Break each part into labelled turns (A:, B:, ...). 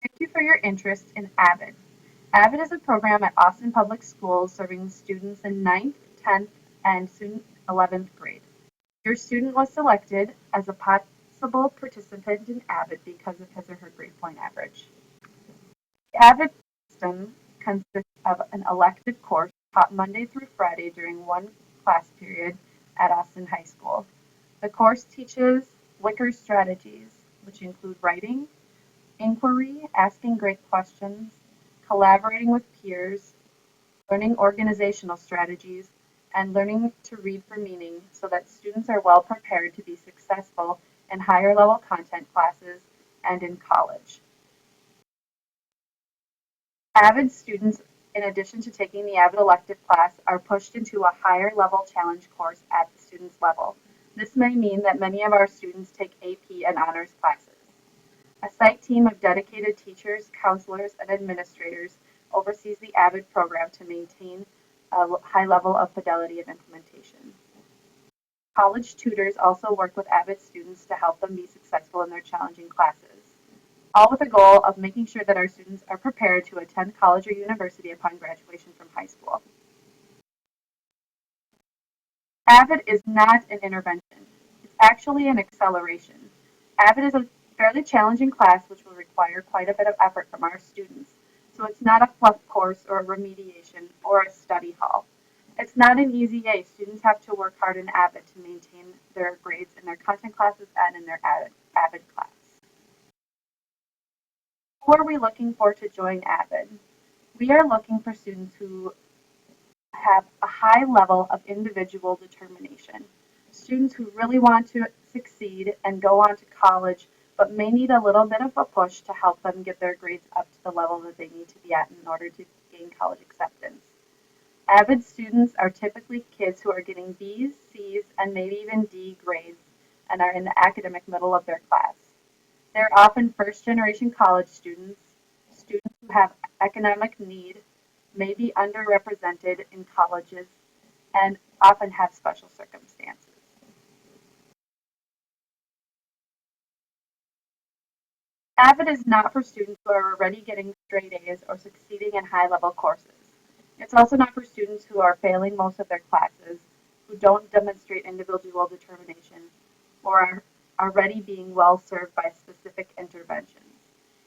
A: Thank you for your interest in AVID. AVID is a program at Austin Public Schools serving students in ninth, 10th, and soon 11th grade. Your student was selected as a possible participant in AVID because of his or her grade point average. The AVID system consists of an elective course taught Monday through Friday during one class period at Austin High School. The course teaches Wicker strategies, which include writing, inquiry, asking great questions, collaborating with peers, learning organizational strategies, and learning to read for meaning so that students are well prepared to be successful in higher level content classes and in college. AVID students, in addition to taking the AVID elective class, are pushed into a higher level challenge course at the student's level. This may mean that many of our students take AP and honors classes. A site team of dedicated teachers, counselors, and administrators oversees the AVID program to maintain a high level of fidelity of implementation. College tutors also work with AVID students to help them be successful in their challenging classes, all with the goal of making sure that our students are prepared to attend college or university upon graduation from high school. AVID is not an intervention. It's actually an acceleration. AVID is a fairly challenging class which will require quite a bit of effort from our students. So it's not a fluff course or a remediation or a study hall. It's not an easy A. Students have to work hard in AVID to maintain their grades in their content classes and in their AVID class. Who are we looking for to join AVID? We are looking for students who have a high level of individual determination. Students who really want to succeed and go on to college, but may need a little bit of a push to help them get their grades up to the level that they need to be at in order to gain college acceptance. AVID students are typically kids who are getting B's, C's, and maybe even D grades and are in the academic middle of their class. They're often first generation college students, students who have economic need, may be underrepresented in colleges, and often have special circumstances. AVID is not for students who are already getting straight A's or succeeding in high level courses. It's also not for students who are failing most of their classes, who don't demonstrate individual determination, or are already being well served by specific interventions.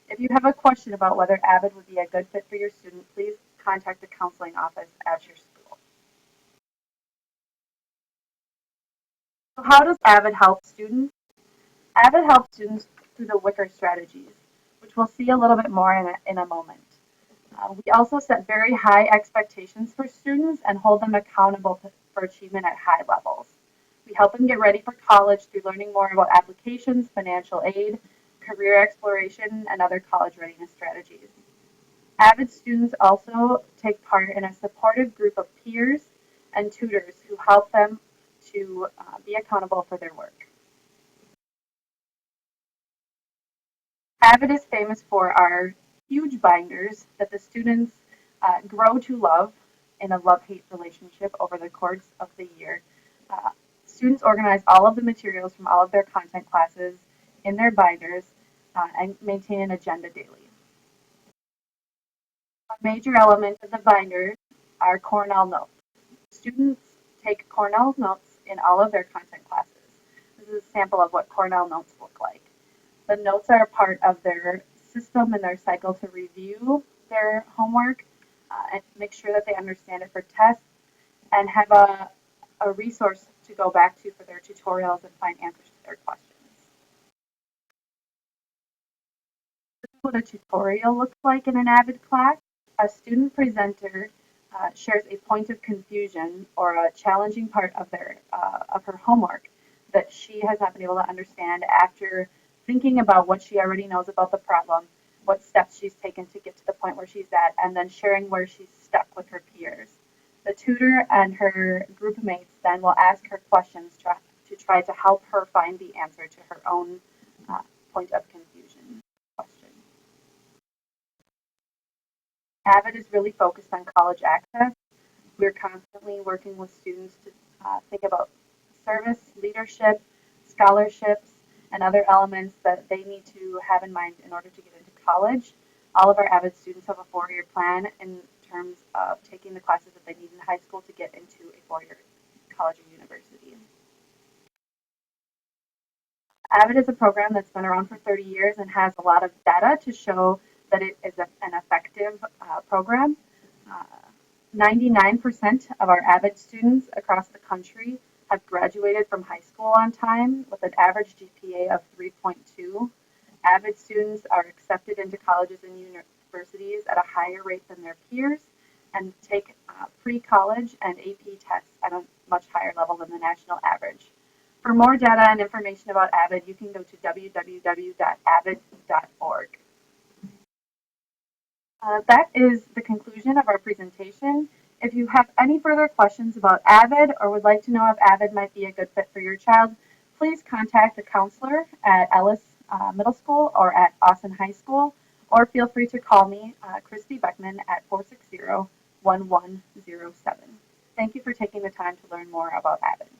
A: If you have a question about whether AVID would be a good fit for your student, please contact the counseling office at your school. So how does AVID help students? AVID helps students through the Wicker strategies, which we'll see a little bit more in a moment. We also set very high expectations for students and hold them accountable for achievement at high levels. We help them get ready for college through learning more about applications, financial aid, career exploration, and other college readiness strategies. AVID students also take part in a supportive group of peers and tutors who help them to be accountable for their work. AVID is famous for our huge binders that the students grow to love in a love-hate relationship over the course of the year. Uh, Students organize all of the materials from all of their content classes in their binders and maintain an agenda daily. A major element of the binder are Cornell notes. Students take Cornell notes in all of their content classes. This is a sample of what Cornell notes look like. The notes are a part of their system and their cycle to review their homework and make sure that they understand it for tests and have a resource to go back to for their tutorials and find answers to their questions. This is what a tutorial looks like in an AVID class. A student presenter shares a point of confusion or a challenging part of her homework that she has not been able to understand after thinking about what she already knows about the problem, what steps she's taken to get to the point where she's at, and then sharing where she's stuck with her peers. The tutor and her group mates then will ask her questions to try to help her find the answer to her own point of confusion question. AVID is really focused on college access. We're constantly working with students to think about service, leadership, scholarships, and other elements that they need to have in mind in order to get into college. All of our AVID students have a four-year plan in terms of taking the classes that they need in high school to get into a four-year college or university. AVID is a program that's been around for 30 years and has a lot of data to show that it is an effective program. 99% of our AVID students across the country have graduated from high school on time with an average GPA of 3.2. AVID students are accepted into colleges and universities at a higher rate than their peers and take pre-college and AP tests at a much higher level than the national average. For more data and information about AVID, you can go to www.avid.org. That is the conclusion of our presentation. If you have any further questions about AVID or would like to know if AVID might be a good fit for your child, please contact a counselor at Ellis Middle School or at Austin High School, or feel free to call me, Christy Beckman, at 460-1107. Thank you for taking the time to learn more about AVID.